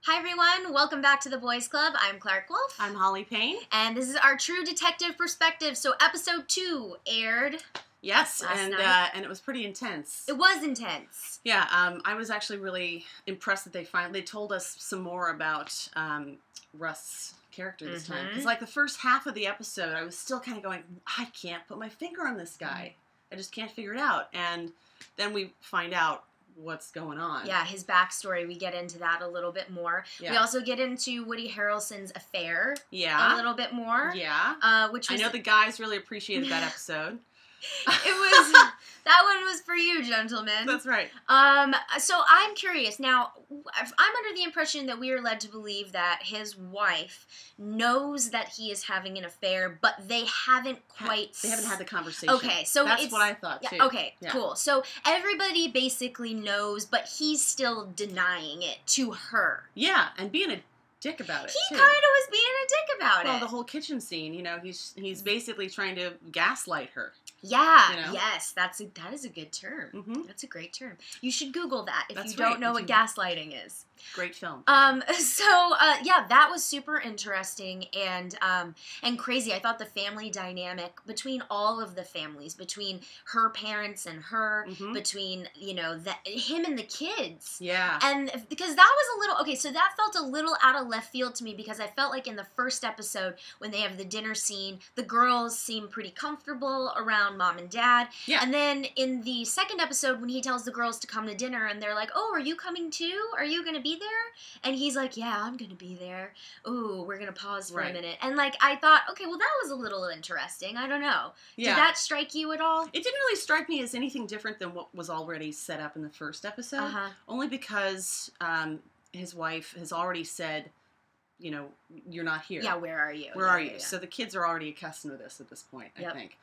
Hi everyone, welcome back to the Boys Club. I'm Clarke Wolfe. I'm Holly Payne. And this is our True Detective Perspective. So episode 2 aired Yes, last and night. And it was pretty intense. It was intense. Yeah, I was actually really impressed that they finally told us some more about Rust's character this time. Because like the first half of the episode, I was still kind of going, I can't put my finger on this guy. I just can't figure it out. And then we find out what's going on. Yeah, his backstory, we get into that a little bit more. Yeah. We also get into Woody Harrelson's affair a little bit more. Yeah. Which was, I know the guys really appreciated that episode. That one was for you, gentlemen. That's right. So I'm curious. Now, I'm under the impression that we are led to believe that his wife knows that he is having an affair, but they haven't quite... They haven't had the conversation. Okay, so that's what I thought, too. Okay, cool. So everybody basically knows, but he's still denying it to her. Yeah, and being a dick about it, He kind of was being a dick about it. Well, the whole kitchen scene, you know, he's basically trying to gaslight her. Yeah, you know? Yes, that is a good term. Mm-hmm. That's a great term. You should Google that if That's you don't right. know what gaslighting is. Great film. Yeah, that was super interesting and crazy. I thought the family dynamic between all of the families, between her parents and her, between, you know, him and the kids. Yeah. And because that was a little, okay, so that felt a little out of left field to me because I felt like in the first episode when they have the dinner scene, the girls seem pretty comfortable around mom and dad. Yeah. And then in the second episode when he tells the girls to come to dinner and they're like, oh, are you coming too? Are you going to be there? And he's like, yeah, I'm going to be there. Ooh, we're going to pause for a minute. And like, I thought, okay, well, that was a little interesting. I don't know. Yeah. Did that strike you at all? It didn't really strike me as anything different than what was already set up in the first episode. Only because his wife has already said, you know, you're not here. Yeah, where are you? Where are you? Yeah. So the kids are already accustomed to this at this point, I think.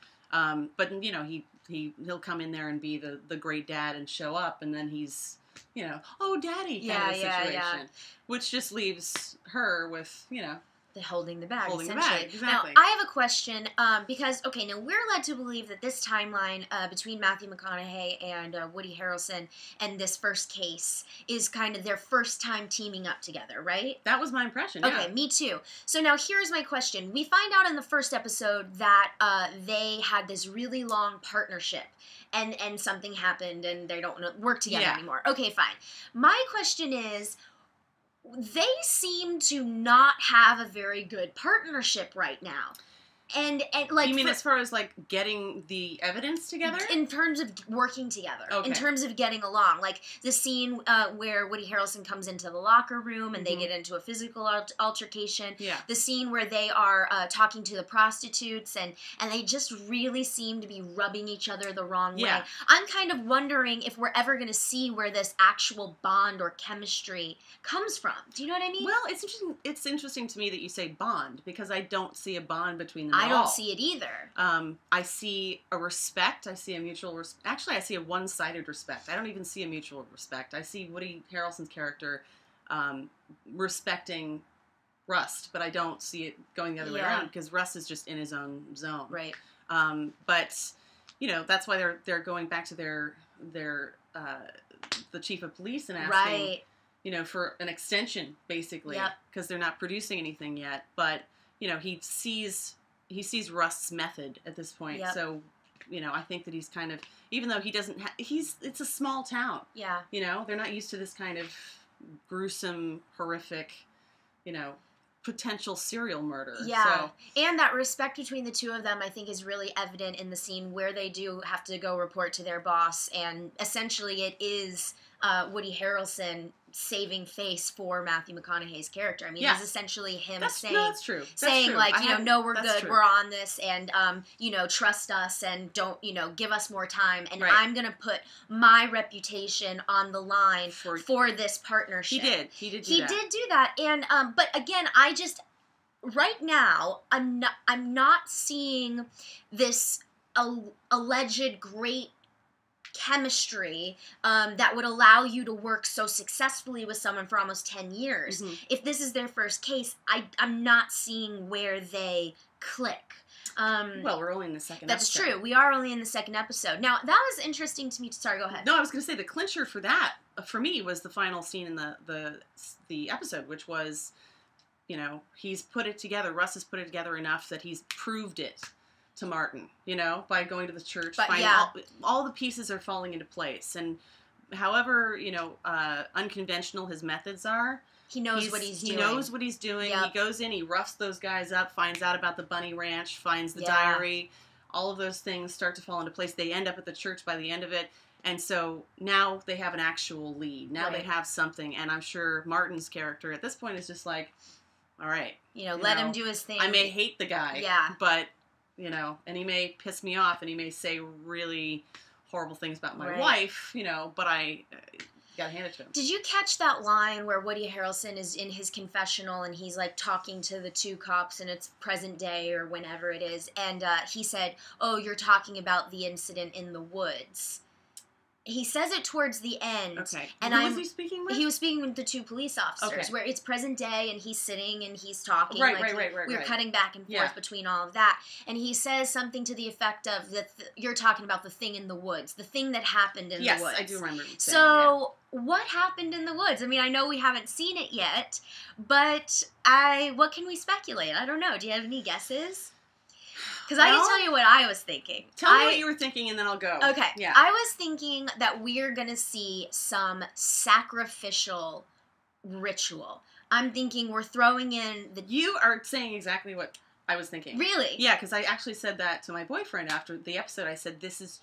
But, you know, he'll come in there and be the great dad and show up, and then he's, you know, oh, daddy kind of situation. Which just leaves her with, you know, holding the bag, holding essentially. The bag, exactly. Now, I have a question, because, okay, now we're led to believe that this timeline between Matthew McConaughey and Woody Harrelson and this first case is kind of their first time teaming up together, right? That was my impression, Okay, me too. So now here's my question. We find out in the first episode that they had this really long partnership and something happened and they don't work together anymore. Okay, fine. My question is, they seem to not have a very good partnership right now. And like, you mean as far as like getting the evidence together? In terms of working together, in terms of getting along, like the scene where Woody Harrelson comes into the locker room and they get into a physical altercation. Yeah. The scene where they are talking to the prostitutes and they just really seem to be rubbing each other the wrong way. I'm kind of wondering if we're ever going to see where this actual bond or chemistry comes from. Do you know what I mean? Well, it's interesting to me that you say bond because I don't see a bond between them. I don't see it either. I see a respect. I see a mutual respect. Actually, I see a one-sided respect. I don't even see a mutual respect. I see Woody Harrelson's character respecting Rust, but I don't see it going the other way around because Rust is just in his own zone. Right. But you know that's why they're going back to their the chief of police and asking, you know, for an extension basically because they're not producing anything yet. But you know he sees Rust's method at this point. So, you know, I think that he's kind of, even though he doesn't it's a small town. Yeah. You know, they're not used to this kind of gruesome, horrific, you know, potential serial murder. Yeah. So. And that respect between the two of them, I think, is really evident in the scene where they do have to go report to their boss. And essentially it is Woody Harrelson saving face for Matthew McConaughey's character. I mean, it's essentially him saying, that's true. Like, you know, no, we're good, we're on this, and, you know, trust us, and don't, you know, give us more time, and I'm going to put my reputation on the line for this partnership. He did do that. And, but again, right now, I'm not seeing this alleged great chemistry that would allow you to work so successfully with someone for almost 10 years. If this is their first case, I'm not seeing where they click. Well, we're only in the second episode. That's true. We are only in the second episode. Now, that was interesting to me. Sorry, go ahead. No, I was going to say the clincher for that for me, was the final scene in the episode, which was, you know, he's put it together. Russ has put it together enough that he's proved it to Martin, you know, by going to the church. But all the pieces are falling into place. And however, you know, unconventional his methods are, he knows what he's doing. He knows what he's doing. Yep. He goes in, he roughs those guys up, finds out about the bunny ranch, finds the diary. All of those things start to fall into place. They end up at the church by the end of it. And so now they have an actual lead. Now they have something. And I'm sure Martin's character at this point is just like, all right. You know, let him do his thing. I may hate the guy. Yeah. But, you know, and he may piss me off and he may say really horrible things about my wife, you know, but I gotta hand it to him. Did you catch that line where Woody Harrelson is in his confessional and he's like talking to the two cops and it's present day or whenever it is, and he said, "Oh, you're talking about the incident in the woods." He says it towards the end. Okay. And who was he speaking with? He was speaking with the two police officers, where it's present day and he's sitting and he's talking. Right. We're cutting back and forth between all of that. And he says something to the effect of, you're talking about the thing in the woods, the thing that happened in the woods. Yes, I do remember saying, so, what happened in the woods? I mean, I know we haven't seen it yet, but what can we speculate? I don't know. Do you have any guesses? Because I can tell you what I was thinking. Tell me what you were thinking, and then I'll go. Okay. Yeah. I was thinking that we're going to see some sacrificial ritual. I'm thinking we're throwing in the... You are saying exactly what I was thinking. Really? Yeah, because I actually said that to my boyfriend after the episode. I said, this is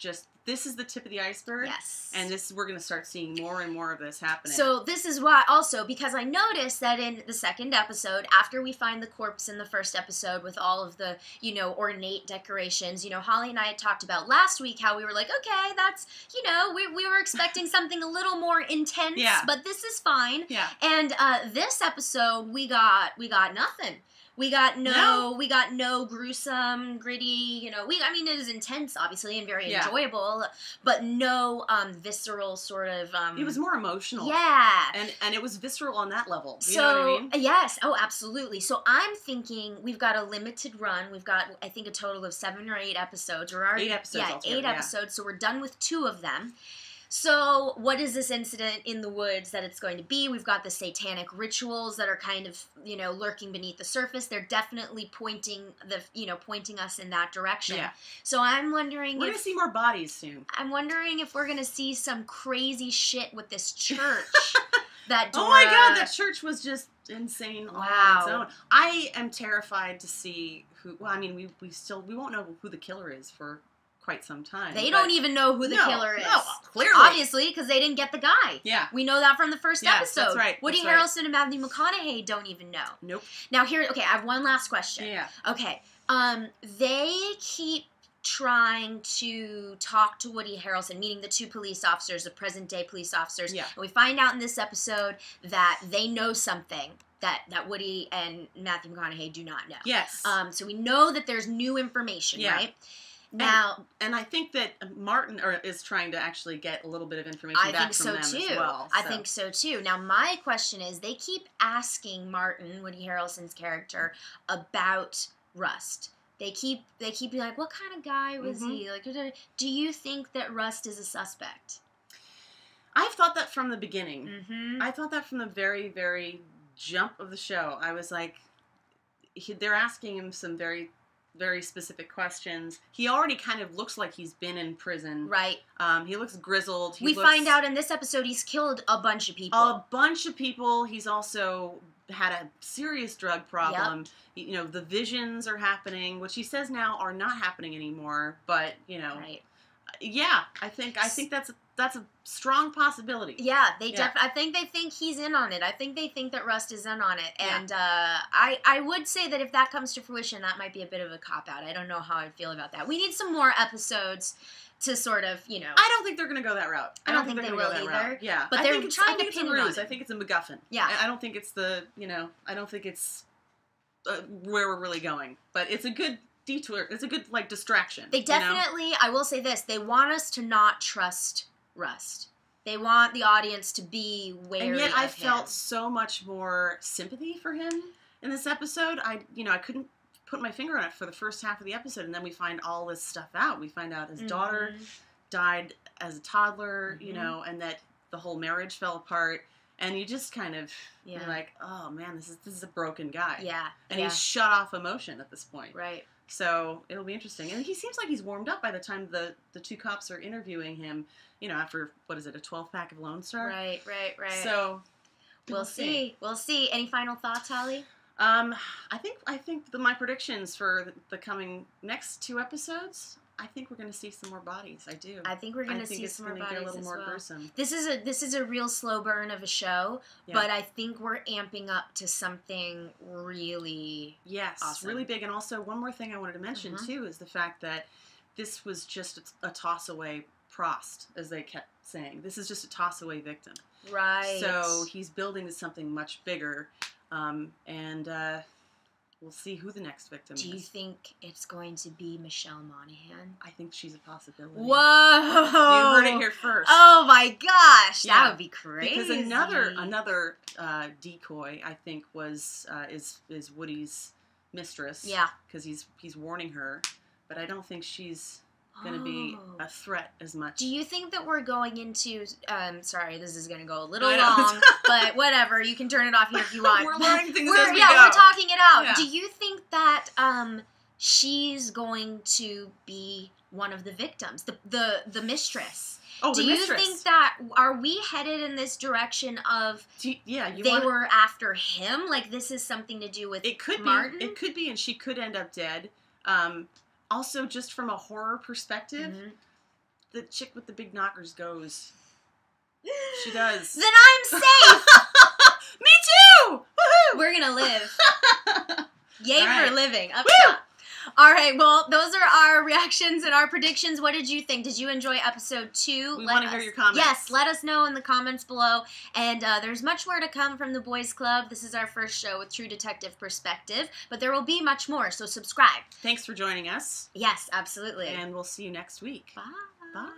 the tip of the iceberg. Yes. And we're going to start seeing more and more of this happening. So this is why, also, because I noticed that in the second episode, after we find the corpse in the first episode with all of the, you know, ornate decorations, you know, Holly and I had talked about last week how we were like, okay, that's, you know, we were expecting something a little more intense, but this is fine. Yeah. And this episode, we got nothing. We got no gruesome, gritty, you know, I mean, it is intense, obviously, and very enjoyable, but no visceral sort of... it was more emotional. Yeah. And it was visceral on that level. You know what I mean? Yes. Oh, absolutely. So I'm thinking we've got a limited run. We've got, I think, a total of 7 or 8 episodes. We're already... 8 episodes altogether, 8 episodes, so we're done with 2 of them. So, what is this incident in the woods that it's going to be? We've got the satanic rituals that are kind of, you know, lurking beneath the surface. They're definitely pointing us in that direction. Yeah. So I'm wondering we're going to see more bodies soon. I'm wondering if we're going to see some crazy shit with this church. That Dora... Oh my God, that church was just insane on its own. I am terrified to see who... Well, I mean, we won't know who the killer is for quite some time. They don't even know who the killer is. No, clearly. Obviously, because they didn't get the guy. Yeah. We know that from the first episode. That's right. Woody Harrelson and Matthew McConaughey don't even know. Nope. Now I have one last question. Yeah. Okay. They keep trying to talk to Woody Harrelson, meaning the 2 police officers, the present-day police officers. Yeah. And we find out in this episode that they know something that Woody and Matthew McConaughey do not know. Yes. So we know that there's new information, right? Now, and I think that Martin is trying to actually get a little bit of information back from them as well. I think so too. Now, my question is, they keep asking Martin, Woody Harrelson's character, about Rust. They keep being like, what kind of guy was he? Like, do you think that Rust is a suspect? I've thought that from the beginning. Mm-hmm. I thought that from the very, very jump of the show. I was like, they're asking him some very, very specific questions. He already kind of looks like he's been in prison. Right. He looks grizzled. We find out in this episode he's killed a bunch of people. He's also had a serious drug problem. Yep. You know, the visions are happening, which he says now are not happening anymore. But, you know, yeah, I think that's a strong possibility. Yeah, I think they think he's in on it. I think they think that Rust is in on it. And I would say that if that comes to fruition, that might be a bit of a cop-out. I don't know how I feel about that. We need some more episodes to sort of, you know... I don't think they're going to go that route. I don't think they will either. Yeah. But they're trying to pin it on it. I think it's a MacGuffin. Yeah. I don't think it's I don't think it's where we're really going. But it's a good detour. It's a good, like, distraction. They definitely, I will say this, they want us to not trust Rust. They want the audience to be wary of him. And yet I felt so much more sympathy for him in this episode. I couldn't put my finger on it for the first half of the episode, and then we find all this stuff out. We find out his daughter died as a toddler, you know, and that the whole marriage fell apart. And you just kind of, you're like, oh man, this is a broken guy. Yeah. And he's shut off emotion at this point. Right. So it'll be interesting. And he seems like he's warmed up by the time the two cops are interviewing him, after, a 12-pack of Lone Star? Right. So we'll see. We'll see. Any final thoughts, Holly? I think my predictions for the coming next 2 episodes, I think we're going to see some more bodies. I do. I think we're going to see some more bodies. Get a little more gruesome. This is a real slow burn of a show, but I think we're amping up to something really awesome. Really big. And also one more thing I wanted to mention too is the fact that this was just a toss away Prost, as they kept saying. This is just a toss away victim. Right. So he's building to something much bigger, and we'll see who the next victim is. Do you think it's going to be Michelle Monaghan? I think she's a possibility. Whoa! You heard it here first. Oh my gosh, that would be crazy. Because another decoy, I think, is Woody's mistress. Yeah. Because he's warning her, but I don't think she's going to be a threat as much. Do you think that we're going into, sorry, this is going to go a little long, but whatever, you can turn it off here if you want. We're learning things as we go. We're talking it out. Yeah. Do you think that she's going to be one of the victims, the mistress? Oh, the mistress. Do you think that, are we headed in this direction of they were after him? Like this is something to do with Martin? It could be, and she could end up dead. Also, just from a horror perspective, the chick with the big knockers goes. She does. Then I'm safe! Me too! Woohoo! We're gonna live. Yay for living. Up top. All right, well, those are our reactions and our predictions. What did you think? Did you enjoy episode 2? We want to hear your comments. Yes, let us know in the comments below. And there's much more to come from the Boys Club. This is our first show with True Detective Perspective, but there will be much more, so subscribe. Thanks for joining us. Yes, absolutely. And we'll see you next week. Bye. Bye.